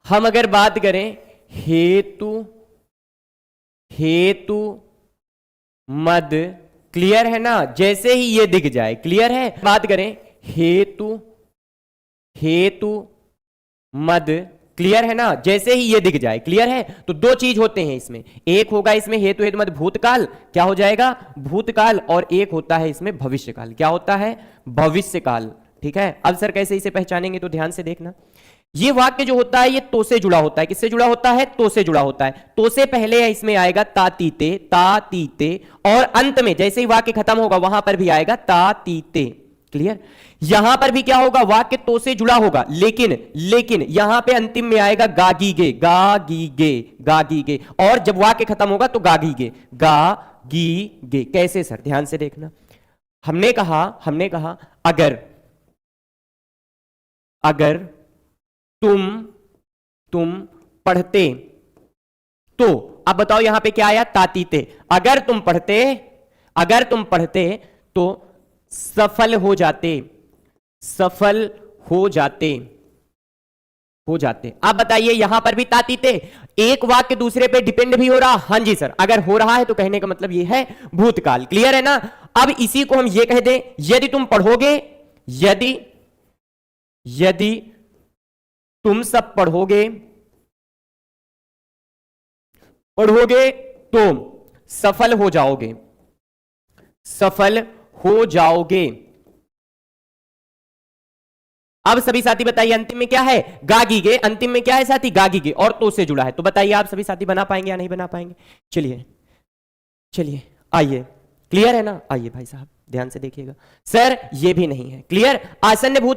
हम अगर बात करें हेतु, हेतु मद, क्लियर है ना, जैसे ही ये दिख जाए, क्लियर है। बात करें हेतु, हेतु मद, क्लियर है ना, जैसे ही ये दिख जाए, क्लियर है। तो दो चीज होते हैं इसमें, एक होगा इसमें हेतु हेतु मद भूतकाल, क्या हो जाएगा भूतकाल, और एक होता है इसमें भविष्यकाल, क्या होता है भविष्यकाल। ठीक है, अब सर कैसे इसे पहचानेंगे, तो ध्यान से देखना। ये वाक्य जो होता है ये तो से जुड़ा होता है, किससे जुड़ा होता है, तो से जुड़ा होता है। तो से पहले इसमें आएगा तातीते, तातीते, और अंत में जैसे ही वाक्य खत्म होगा वहां पर भी आएगा तातीते, क्लियर। यहां पर भी क्या होगा, वाक्य तो से जुड़ा होगा, लेकिन लेकिन यहां पे अंतिम में आएगा गागीगे, गागीगे, गागीगे, और जब वाक्य खत्म होगा तो गागीगे, गागीगे। कैसे सर, ध्यान से देखना। हमने कहा अगर, अगर तुम पढ़ते, तो अब बताओ यहां पे क्या आया, तातीते। अगर तुम पढ़ते, अगर तुम पढ़ते तो सफल हो जाते, सफल हो जाते, हो जाते। अब बताइए यहां पर भी तातीते, एक वाक्य दूसरे पे डिपेंड भी हो रहा, हां जी सर, अगर हो रहा है तो कहने का मतलब ये है भूतकाल, क्लियर है ना। अब इसी को हम ये कह दें, यदि तुम पढ़ोगे, यदि, यदि तुम सब पढ़ोगे, पढ़ोगे तो सफल हो जाओगे, सफल हो जाओगे। अब सभी साथी बताइए अंतिम में क्या है, गागीगे, अंतिम में क्या है साथी, गागीगे, और तो से जुड़ा है। तो बताइए आप सभी साथी बना पाएंगे या नहीं बना पाएंगे। चलिए चलिए आइए, क्लियर है ना, आइए भाई साहब ध्यान से देखिएगा। सर ये भी नहीं है, क्लियर। आसन्न भूत